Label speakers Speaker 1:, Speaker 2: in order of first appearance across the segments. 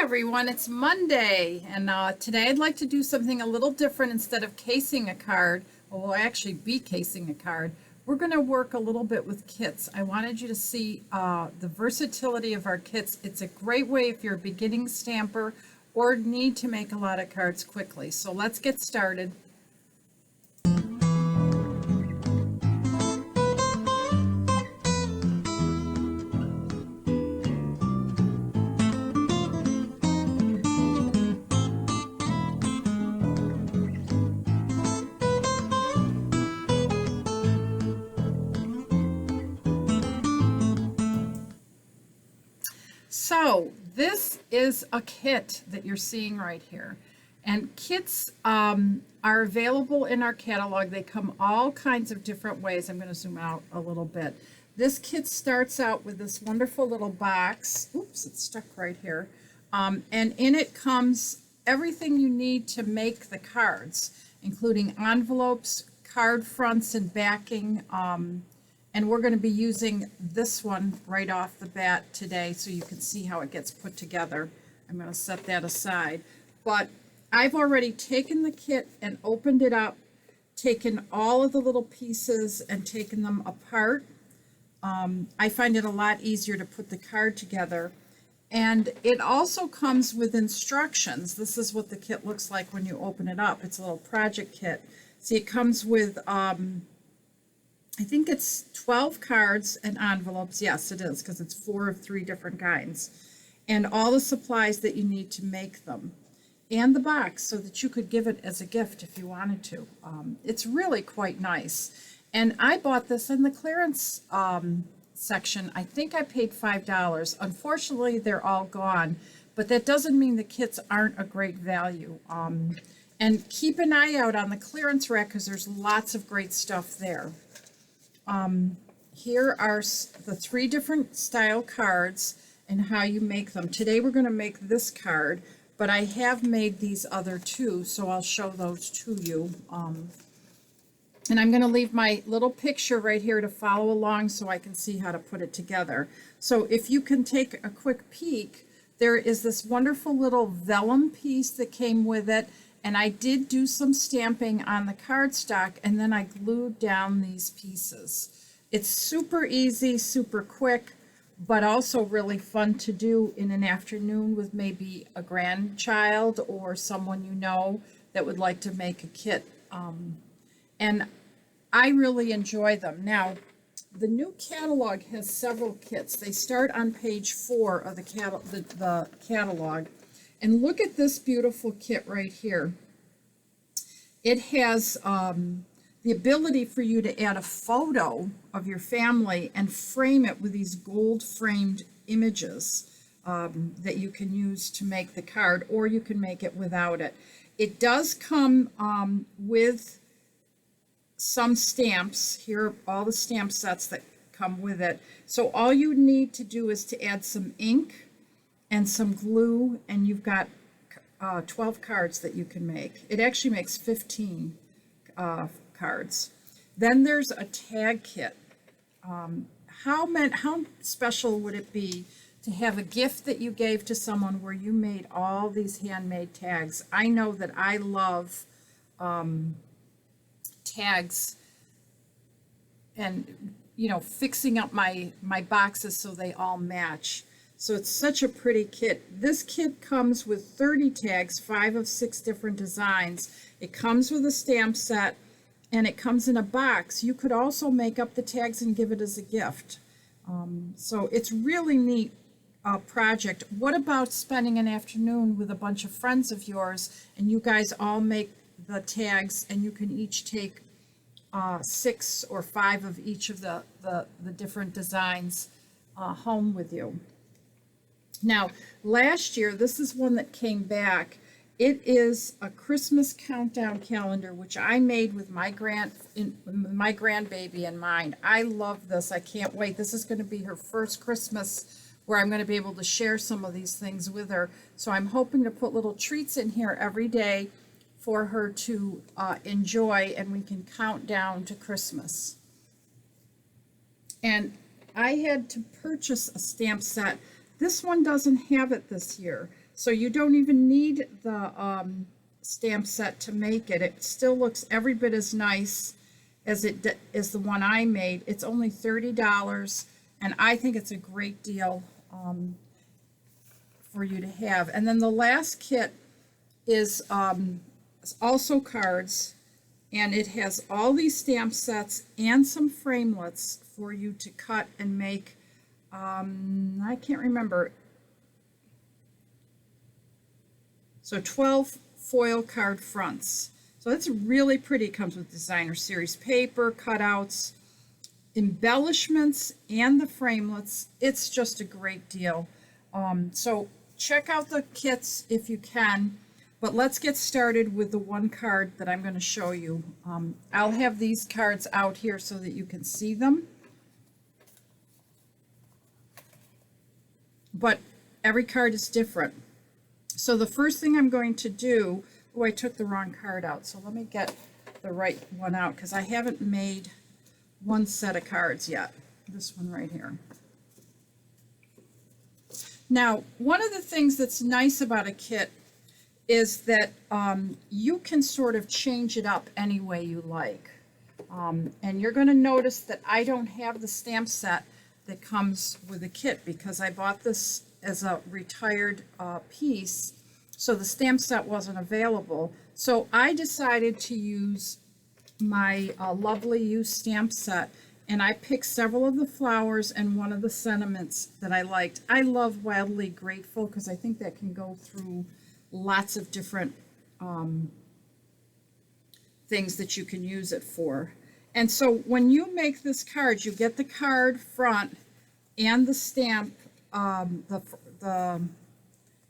Speaker 1: everyone, it's Monday, and today I'd like to do something a little different. Instead of casing a card, well, we'll actually be casing a card. We're going to work a little bit with kits. I wanted you to see the versatility of our kits. It's a great way if you're a beginning stamper or need to make a lot of cards quickly. So let's get started. So this is a kit that you're seeing right here. And kits are available in our catalog. They come all kinds of different ways. I'm going to zoom out a little bit. This kit starts out with this wonderful little box. Oops, it's stuck right here. And in it comes everything you need to make the cards, including envelopes, card fronts, and backing. And we're going to be using this one right off the bat today so you can see how it gets put together. I'm going to set that aside. But I've already taken the kit and opened it up, taken all of the little pieces and taken them apart. I find it a lot easier to put the card together. And it also comes with instructions. This is what the kit looks like when you open it up. It's a little project kit. See, it comes with I think it's 12 cards and envelopes. Yes, it is, because it's 4 of 3 different kinds. And all the supplies that you need to make them. And the box so that you could give it as a gift if you wanted to. It's really quite nice. And I bought this in the clearance section. I think I paid $5. Unfortunately, they're all gone. But that doesn't mean the kits aren't a great value. And keep an eye out on the clearance rack because there's lots of great stuff there. Here are the 3 different style cards and how you make them. Today we're going to make this card, but I have made these other 2, so I'll show those to you. And I'm going to leave my little picture right here to follow along so I can see how to put it together. So if you can take a quick peek, there is this wonderful little vellum piece that came with it. And I did do some stamping on the cardstock, and then I glued down these pieces. It's super easy, super quick, but also really fun to do in an afternoon with maybe a grandchild or someone you know that would like to make a kit. And I really enjoy them. Now, the new catalog has several kits. They start on page 4 of the catalog. And look at this beautiful kit right here. It has the ability for you to add a photo of your family and frame it with these gold framed images that you can use to make the card, or you can make it without it. It does come with some stamps. Here are all the stamp sets that come with it. So all you need to do is to add some ink and some glue, and you've got 12 cards that you can make. It actually makes 15 cards. Then there's a tag kit. How special would it be to have a gift that you gave to someone where you made all these handmade tags? I know that I love tags and, fixing up my boxes so they all match. So it's such a pretty kit. This kit comes with 30 tags, 5 of 6 different designs. It comes with a stamp set, and it comes in a box. You could also make up the tags and give it as a gift. So it's really neat project. What about spending an afternoon with a bunch of friends of yours, and you guys all make the tags, and you can each take 6 or 5 of each of the different designs home with you. Now, last year, this is one that came back. It is a Christmas countdown calendar, which I made with my grandbaby in mind. I love this. I can't wait. This is going to be her first Christmas where I'm going to be able to share some of these things with her. So I'm hoping to put little treats in here every day for her to enjoy, and we can count down to Christmas. And I had to purchase a stamp set. This one doesn't have it this year. So you don't even need the stamp set to make it. It still looks every bit as nice as as the one I made. It's only $30, and I think it's a great deal for you to have. And then the last kit is also cards, and it has all these stamp sets and some framelits for you to cut and make. I can't remember. So 12 foil card fronts. So that's really pretty. It comes with designer series paper, cutouts, embellishments, and the framelits. It's just a great deal. So check out the kits if you can, but let's get started with the one card that I'm going to show you. I'll have these cards out here so that you can see them. But every card is different. So the first thing I'm going to do, oh, I took the wrong card out, so let me get the right one out because I haven't made one set of cards yet. This one right here. Now, one of the things that's nice about a kit is that you can sort of change it up any way you like. And you're going to notice that I don't have the stamp set that comes with a kit because I bought this as a retired piece, so the stamp set wasn't available. So I decided to use my Lovely You stamp set, and I picked several of the flowers and one of the sentiments that I liked. I love Wildly Grateful because I think that can go through lots of different things that you can use it for. And so when you make this card, you get the card front and the stamp, the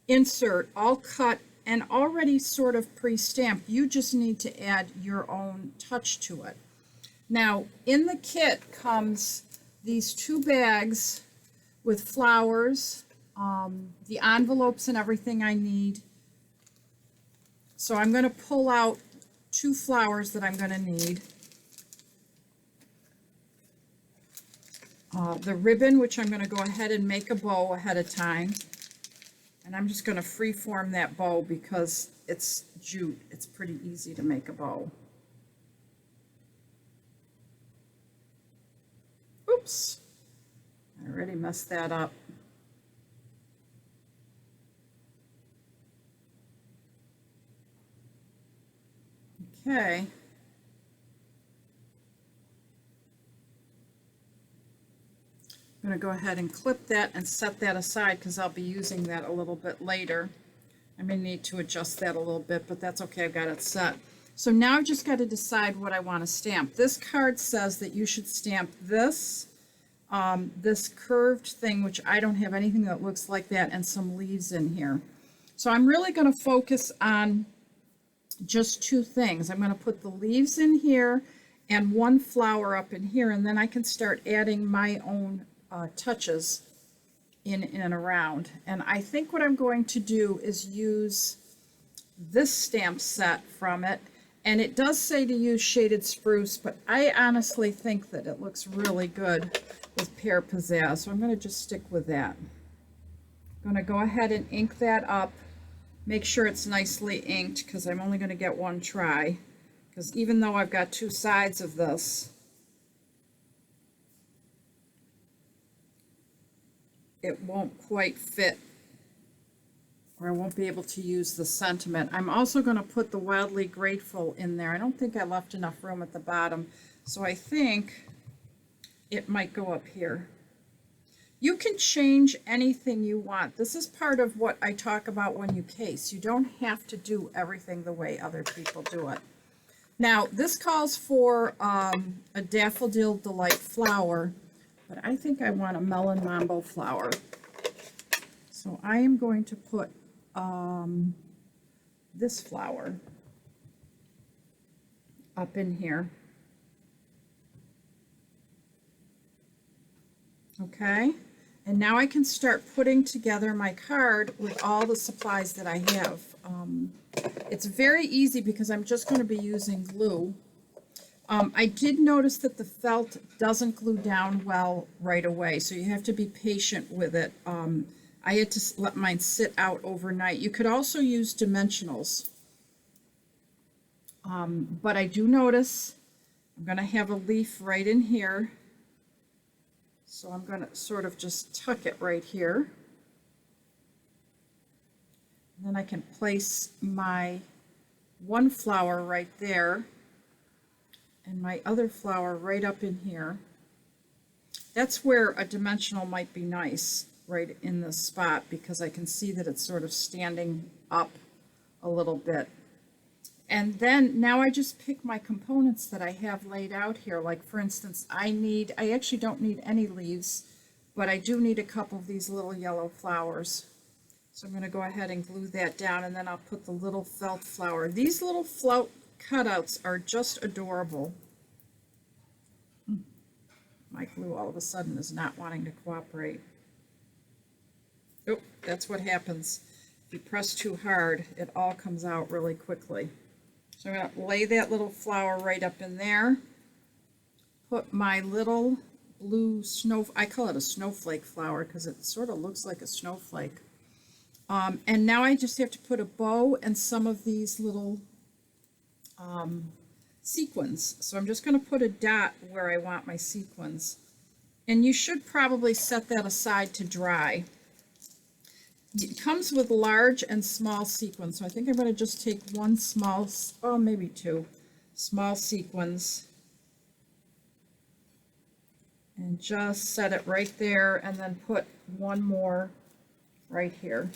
Speaker 1: insert all cut and already sort of pre-stamped. You just need to add your own touch to it. Now, in the kit comes these 2 bags with flowers, the envelopes and everything I need. So I'm going to pull out 2 flowers that I'm going to need. The ribbon, which I'm going to go ahead and make a bow ahead of time. And I'm just going to freeform that bow because it's jute. It's pretty easy to make a bow. Oops, I already messed that up. Okay. I'm going to go ahead and clip that and set that aside because I'll be using that a little bit later. I may need to adjust that a little bit, but that's okay. I've got it set. So now I've just got to decide what I want to stamp. This card says that you should stamp this, this curved thing, which I don't have anything that looks like that, and some leaves in here. So I'm really going to focus on just 2 things. I'm going to put the leaves in here and 1 flower up in here, and then I can start adding my own touches in and around. And I think what I'm going to do is use this stamp set from it, and it does say to use shaded spruce, but I honestly think that it looks really good with Pear Pizzazz, so I'm going to just stick with that. I'm going to go ahead and ink that up, make sure it's nicely inked because I'm only going to get 1 try, because even though I've got 2 sides of this, it won't quite fit, or I won't be able to use the sentiment. I'm also going to put the Wildly Grateful in there. I don't think I left enough room at the bottom, so I think it might go up here. You can change anything you want. This is part of what I talk about when you case. You don't have to do everything the way other people do it. Now, this calls for a Daffodil Delight flower, but I think I want a Melon Mambo flower. So I am going to put this flower up in here. Okay, and now I can start putting together my card with all the supplies that I have. It's very easy because I'm just going to be using glue. I did notice that the felt doesn't glue down well right away, so you have to be patient with it. I had to let mine sit out overnight. You could also use dimensionals. But I do notice I'm going to have a leaf right in here. So I'm going to sort of just tuck it right here. And then I can place my one flower right there and my other flower right up in here. That's where a dimensional might be nice, right in this spot, because I can see that it's sort of standing up a little bit. And then now I just pick my components that I have laid out here. Like for instance, I actually don't need any leaves, but I do need a couple of these little yellow flowers. So I'm going to go ahead and glue that down, and then I'll put the little felt flower. These little float cutouts are just adorable. My glue all of a sudden is not wanting to cooperate. Oh, that's what happens. If you press too hard, it all comes out really quickly. So I'm going to lay that little flower right up in there. Put my little blue I call it a snowflake flower because it sort of looks like a snowflake. And now I just have to put a bow and some of these little sequins. So I'm just going to put a dot where I want my sequins. And you should probably set that aside to dry. It comes with large and small sequins. So I think I'm going to just take one small, oh, maybe two small sequins. And just set it right there and then put one more right here.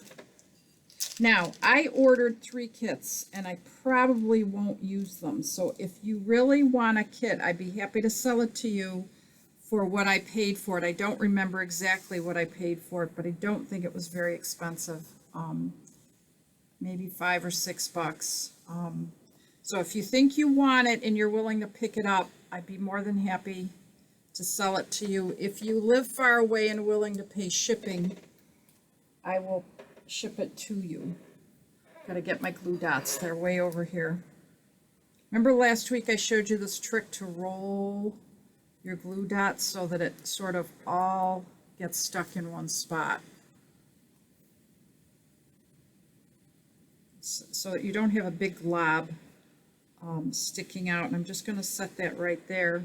Speaker 1: Now, I ordered 3 kits and I probably won't use them. So if you really want a kit, I'd be happy to sell it to you for what I paid for it. I don't remember exactly what I paid for it, but I don't think it was very expensive. Maybe $5 or $6. So if you think you want it and you're willing to pick it up, I'd be more than happy to sell it to you. If you live far away and willing to pay shipping, I will ship it to you. Got to get my glue dots. They're way over here. Remember last week I showed you this trick to roll your glue dots so that it sort of all gets stuck in one spot. So that you don't have a big glob sticking out. And I'm just going to set that right there.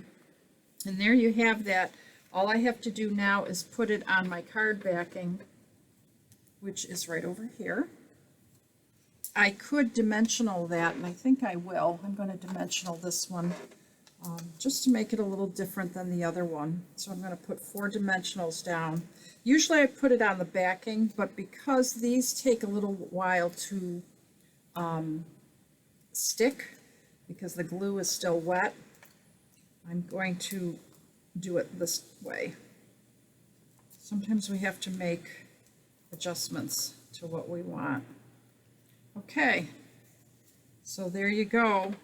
Speaker 1: And there you have that. All I have to do now is put it on my card backing, which is right over here. I could dimensional that, and I think I will. I'm going to dimensional this one just to make it a little different than the other one. So I'm going to put 4 dimensionals down. Usually I put it on the backing, but because these take a little while to stick, because the glue is still wet, I'm going to do it this way. Sometimes we have to make adjustments to what we want. Okay, so there you go.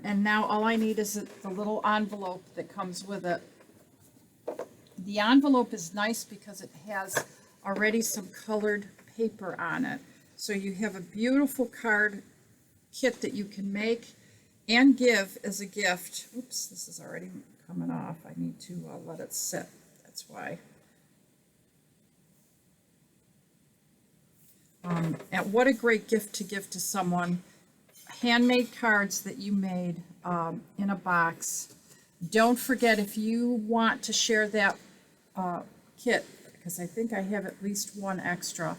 Speaker 1: And now all I need is the little envelope that comes with it. The envelope is nice because it has already some colored paper on it. So you have a beautiful card kit that you can make and give as a gift. Oops, this is already coming off. I need to let it sit. That's why. And what a great gift to give to someone. Handmade cards that you made in a box. Don't forget, if you want to share that kit, because I think I have at least one extra,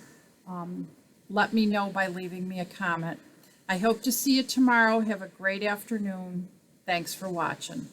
Speaker 1: let me know by leaving me a comment. I hope to see you tomorrow. Have a great afternoon. Thanks for watching.